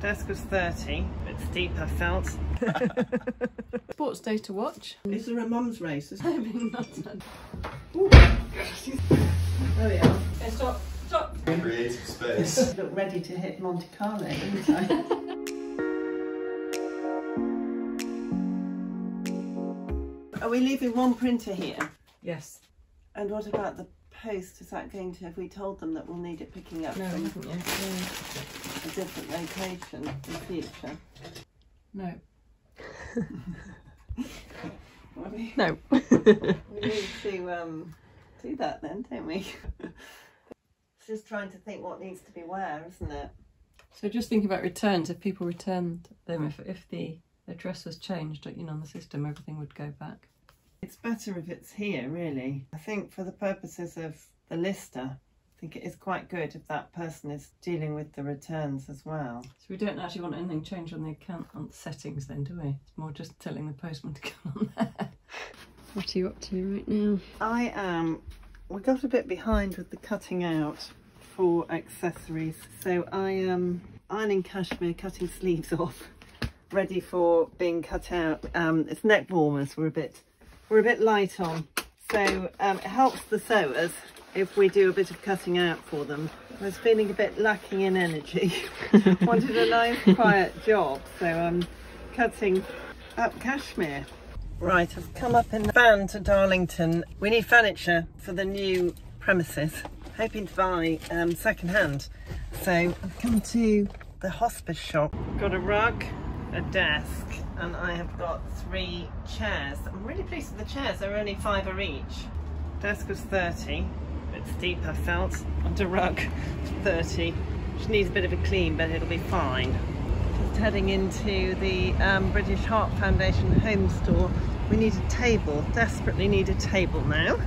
Desk was 30, a bit steep I felt. Sports day to watch. Is there a mum's race? I mean, not done. There we are. Okay, stop, stop. Creative space. Look ready to hit Monte Carlo, didn't I? Are we leaving one printer here? Yes. And what about the post? Is that going to, have we told them that we'll need it picking up No, from haven't you? a different location in future? No. No. We need to do that then, don't we? It's just trying to think what needs to be where, isn't it? So just thinking about returns, if people returned them, if the address was changed, you know, on the system, everything would go back. It's better if it's here, really. I think for the purposes of the lister, I think it is quite good if that person is dealing with the returns as well. So we don't actually want anything changed on the account on the settings then, do we? It's more just telling the postman to come on there. What are you up to right now? We got a bit behind with the cutting out for accessories. So I am ironing cashmere, cutting sleeves off, ready for being cut out. It's neck warmers we're a bit light on. So it helps the sewers if we do a bit of cutting out for them. I was feeling a bit lacking in energy. Wanted a nice quiet job, so I'm cutting up cashmere. Right, I've come up in the van to Darlington. We need furniture for the new premises, hoping to buy second hand. So I've come to the hospice shop. Got a rug, a desk, and I have got 3 chairs. I'm really pleased with the chairs, they're only £5 each. Desk was 30, a bit steep I felt, and a rug 30, which needs a bit of a clean, but it'll be fine. Just heading into the British Heart Foundation home store. We need a table, desperately need a table now.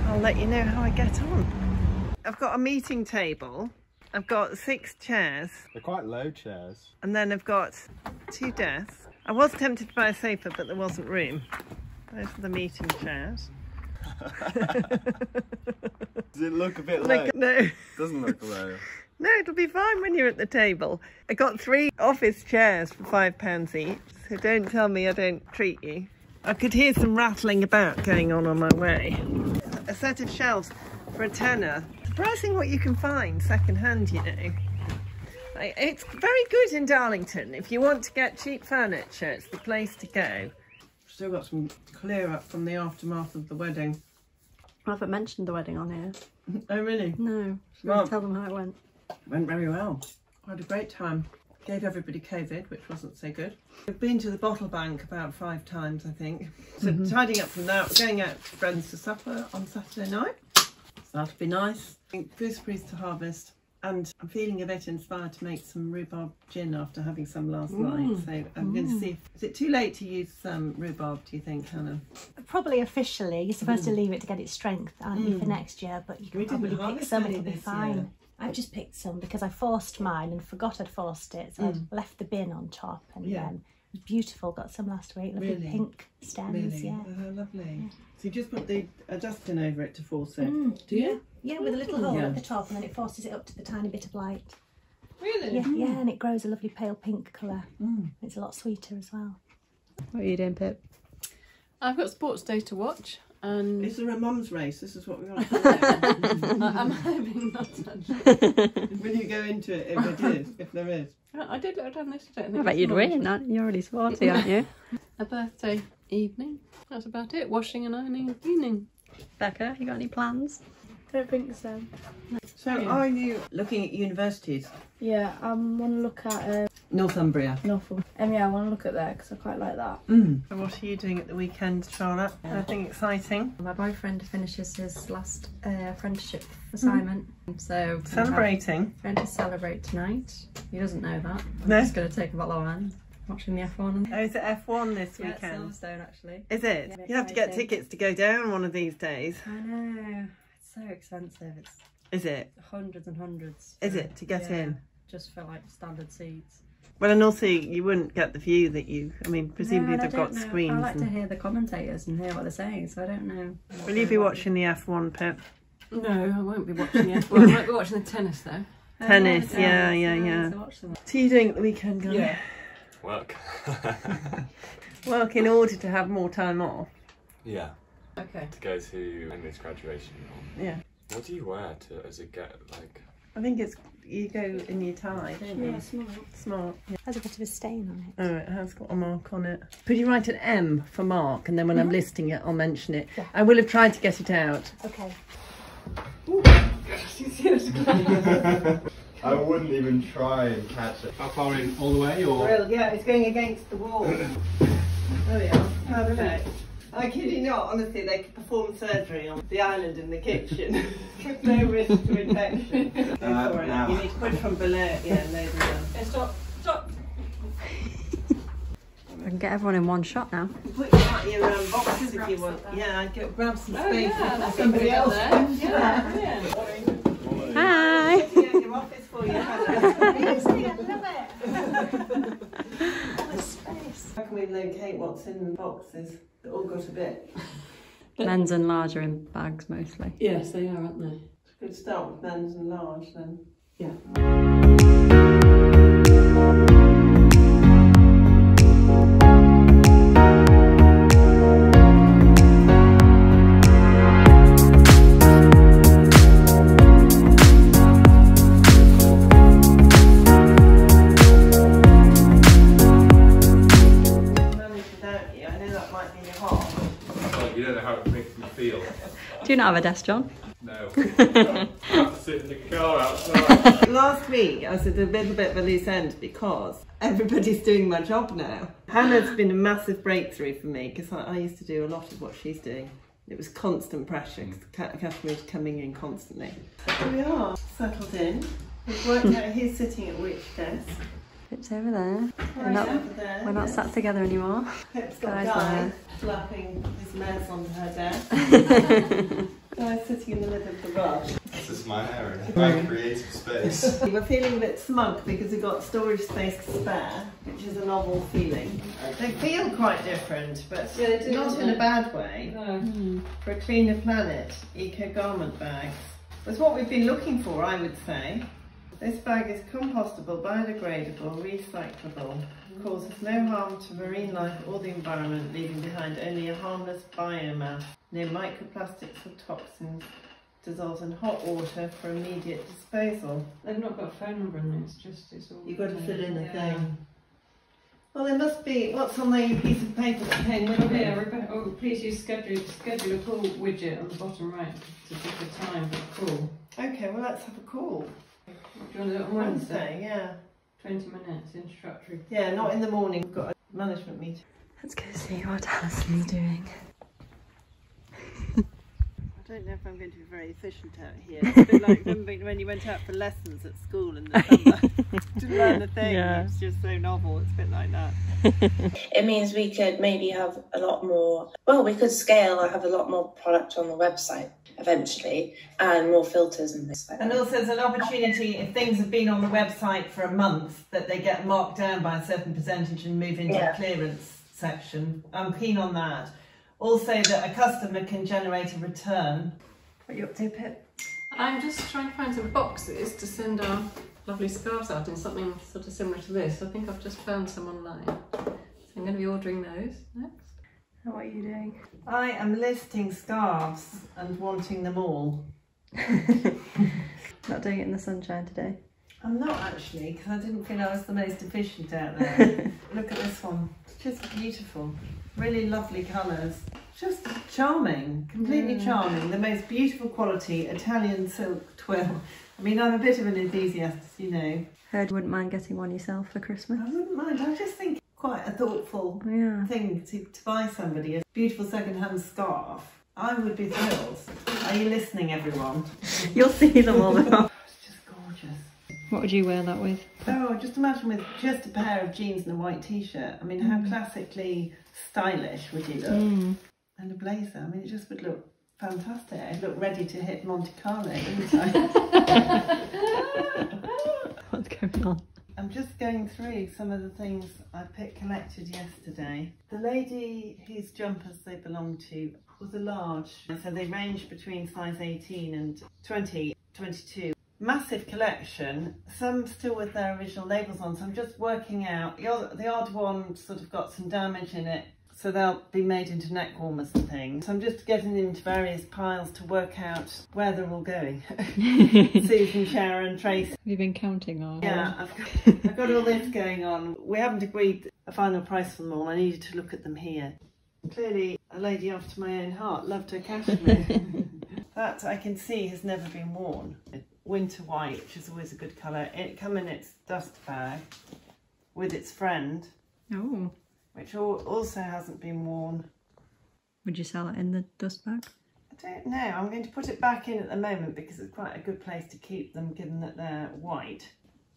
I'll let you know how I get on. I've got a meeting table. I've got 6 chairs. They're quite low chairs. And then I've got 2 desks. I was tempted to buy a sofa, but there wasn't room. Those are the meeting chairs. Does it look a bit low? No. It doesn't look low. No, it'll be fine when you're at the table. I got 3 office chairs for £5 each, so don't tell me I don't treat you. I could hear some rattling about going on my way. A set of shelves for £10. Surprising what you can find second hand, you know. It's very good in Darlington. If you want to get cheap furniture, it's the place to go. Still got some clear up from the aftermath of the wedding. I haven't mentioned the wedding on here. Oh really? No. Well, tell them how it went. Went very well. I had a great time. Gave everybody COVID, which wasn't so good. I've been to the bottle bank about 5 times, I think. So tidying up from that, we're going out to friends for supper on Saturday night. So that'll be nice. Gooseberries to harvest. And I'm feeling a bit inspired to make some rhubarb gin after having some last night. So I'm going to see is it too late to use some rhubarb, do you think, Hannah? Probably officially. You're supposed to leave it to get its strength, aren't you, for next year? But you can probably pick some, it'll be fine. Year. I've just picked some because I forced mine and forgot I'd forced it. So I left the bin on top and it was beautiful. Got some last week, lovely pink stems. Yeah. Oh, lovely. Yeah. So you just put the dusting over it to force it, do you? Yeah, with a little hole at the top and then it forces it up to the tiny bit of light. Really? Yeah, and it grows a lovely pale pink colour. It's a lot sweeter as well. What are you doing, Pip? I've got sports day to watch. And is there a mum's race? This is what we want to do. I'm hoping not actually. Will you go into it if there is? I did look down this today. I bet you'd win. You're already sporty, aren't you? A birthday evening. That's about it. Washing and ironing and cleaning. Becca, you got any plans? Don't think so. So are you looking at universities? Yeah, I want to look at Northumbria. Norfolk. Yeah, I want to look at there because I quite like that. So what are you doing at the weekend, Charlotte? Anything exciting? My boyfriend finishes his last apprenticeship assignment, so celebrating. Going to celebrate tonight. He doesn't know that. I'm just going to take a bottle of wine, watching the F1. Oh, is it F1 this weekend? It's Silverstone actually. Is it? Yeah, you have to get tickets to go down one of these days. I know. It's so expensive. Is it? Hundreds and hundreds. Is it to get in? Just for like standard seats. Well, and also you wouldn't get the view that you, I mean, presumably they've got screens. I like to hear the commentators and hear what they're saying, so I don't know. Will you be watching the F1, Pip? No, I won't be watching it. Well, I might be watching the tennis though. Tennis, yeah. What are you doing at the weekend, guys? Yeah. Work. Work in order to have more time off. Yeah. Okay. To go to English graduation. Yeah. What do you wear to as a get like? I think it's you go in your tie, don't you? Yeah, smart. Smart. Yeah. Has a bit of a stain on it. Oh, it has got a mark on it. Could you write an M for Mark, and then when I'm listing it, I'll mention it. Yeah. I will have tried to get it out. Okay. I wouldn't even try and catch it. How far in? All the way, or? Well, yeah, it's going against the wall. There we are. Perfect. I kid you not, honestly, they could perform surgery on the island in the kitchen with no risk to infection. Go for it. Now. You need to put it from below. Yeah, load it down. Okay, stop. I can get everyone in one shot now. Put your boxes if you want. Yeah, I'd go grab some space for somebody else. Yeah. Hi! Yeah, your office for you. I love it. All this space. How can we locate what's in the boxes? They've all got a bit. Men's and large are in bags mostly. Yes, they are, aren't they? Could start with men's and large then. Yeah. You don't know how it makes me feel. Do you not have a desk, John? No. I have to sit in the car outside. Last week I was at a little bit of a loose end because everybody's doing my job now. Hannah's been a massive breakthrough for me because I used to do a lot of what she's doing. It was constant pressure because Cashmere's coming in constantly. Here we are, settled in. We've worked out who's sitting at which desk. Pip's over there. Over there, We're not yes. sat together anymore. Pip's got Guys Guy there. flapping his mess onto her desk. Guy's sitting in the middle of the rush. This is my area. My creative space. We're feeling a bit smug because we've got storage space to spare, which is a novel feeling. They feel quite different, but Yeah, they do, not don't in a they? bad way. No. For a cleaner planet, eco garment bags was what we've been looking for, I would say. This bag is compostable, biodegradable, recyclable, causes no harm to marine life or the environment, leaving behind only a harmless biomass, no microplastics or toxins, dissolves in hot water for immediate disposal. They've not got a phone number in there, it's all... You've got to fill in a Yeah. thing. Well, there must be, what's on the piece of paper that came with Oh, it? yeah, Rebecca, please use schedule a call widget on the bottom right to pick the time for the call. Okay, well let's have a call. Do you want to do it on Wednesday? Yeah. 20 minutes, introductory. Yeah, not in the morning, we've got a management meeting. Let's go see what Alison's doing. I don't know if I'm going to be very efficient out here. It's a bit like remembering when you went out for lessons at school in the summer to learn the thing. Yeah. It's just so novel. It's a bit like that. It means we could maybe have a lot more, well, we could scale and have a lot more product on the website eventually and more filters and things like that. And also there's an opportunity, if things have been on the website for a month, that they get marked down by a certain percentage and move into the clearance section. I'm keen on that. Also that a customer can generate a return. What are you up to, Pip? I'm just trying to find some boxes to send our lovely scarves out in something sort of similar to this. I think I've just found some online. So I'm going to be ordering those next. What are you doing? I am listing scarves and wanting them all. Not doing it in the sunshine today. I'm not actually, because I didn't feel I was the most efficient out there. Look at this one. It's just beautiful. Really lovely colours. Just charming. Completely charming. The most beautiful quality Italian silk twill. I mean, I'm a bit of an enthusiast, as you know. Heard you wouldn't mind getting one yourself for Christmas. I wouldn't mind. I just think quite a thoughtful thing to buy somebody a beautiful second-hand scarf. I would be thrilled. Are you listening, everyone? You'll see them all now. It's just gorgeous. What would you wear that with? Oh, just imagine with just a pair of jeans and a white t-shirt. I mean, how classically stylish would you look? And a blazer. I mean, it just would look fantastic. I'd look ready to hit Monte Carlo, wouldn't I? What's going on? I'm just going through some of the things I collected yesterday. The lady whose jumpers they belong to was a large, so they range between size 18 and 20, 22. massive collection, some still with their original labels on, so I'm just working out. The odd one sort of got some damage in it, so they'll be made into neck warmers and things. So I'm just getting them into various piles to work out where they're all going. Susan, Sharon, Tracy. Have you been counting or? Yeah, I've got all this going on. We haven't agreed a final price for them all. I needed to look at them here. Clearly a lady after my own heart, loved her cashmere. That I can see has never been worn. Winter white, which is always a good colour. It come in its dust bag with its friend. Oh. Which also hasn't been worn. Would you sell it in the dust bag? I don't know. I'm going to put it back in at the moment because it's quite a good place to keep them, given that they're white.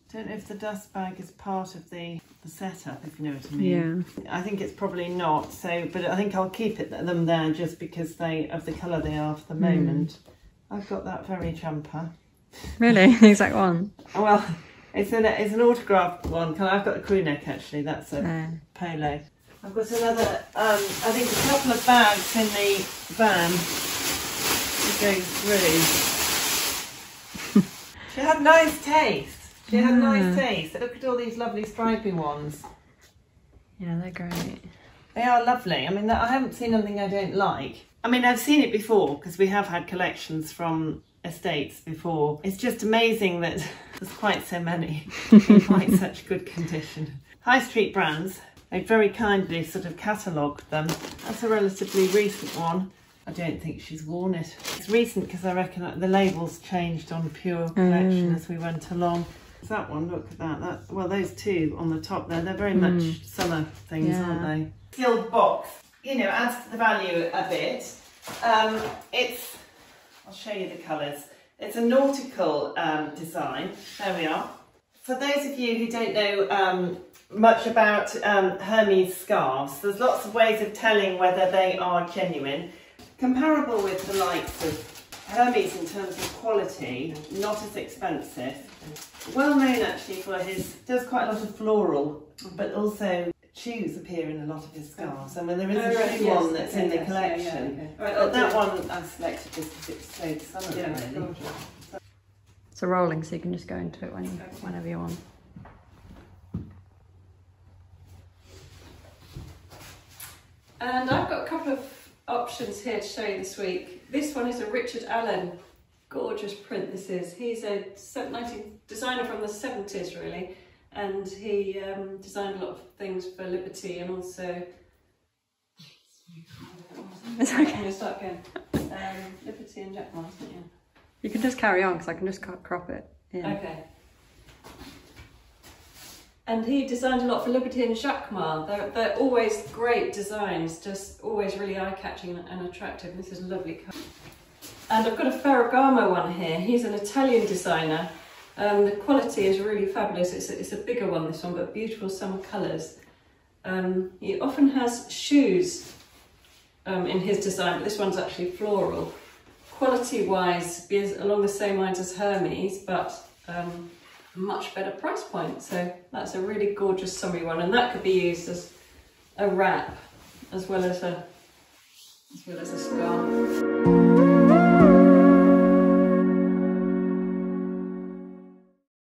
I don't know if the dust bag is part of the setup, if you know what I mean. Yeah. I think it's probably not. So, but I think I'll keep them there just because of the colour they are for the moment. I've got that very jumper. Really, the exact one. Well, it's an autographed one. I've got a crew neck actually. That's a polo. I've got another. I think a couple of bags in the van. Going through. She had nice taste. She had nice taste. Look at all these lovely stripy ones. Yeah, they're great. They are lovely. I mean, I haven't seen anything I don't like. I mean, I've seen it before because we have had collections from estates before. It's just amazing that there's quite so many in quite such good condition. High street brands, they very kindly sort of catalogued them. That's a relatively recent one. I don't think she's worn it. It's recent because I reckon the labels changed on Pure Collection as we went along. That one, look at that. Well, those two on the top there, they're very much summer things, aren't they? Sealed box, you know, adds to the value a bit. I'll show you the colours. It's a nautical design. There we are. For those of you who don't know much about Hermes scarves, there's lots of ways of telling whether they are genuine. Comparable with the likes of Hermes in terms of quality, not as expensive. Well known actually for does quite a lot of floral, but also shoes appear in a lot of his scarves. I mean, there is a shoe one that's in the collection. But that one I selected just because it's so summer really. It's a rolling, so you can just go into it whenever you want. And I've got a couple of options here to show you this week. This one is a Richard Allen. Gorgeous print this is. He's a designer from the 70s really, and he designed a lot of things for Liberty and also it's okay. Start again. Liberty and Jack Mars, didn't you? You can just carry on because I can just crop it. Yeah. Okay. And he designed a lot for Liberty and Jacquemart. They're always great designs, just always really eye-catching and attractive. This is a lovely colour. And I've got a Ferragamo one here. He's an Italian designer. The quality is really fabulous. It's a bigger one, this one, but beautiful summer colours. He often has shoes in his design, but this one's actually floral. Quality-wise, is along the same lines as Hermes, but much better price point. So that's a really gorgeous summery one, and that could be used as a wrap as well as a scarf.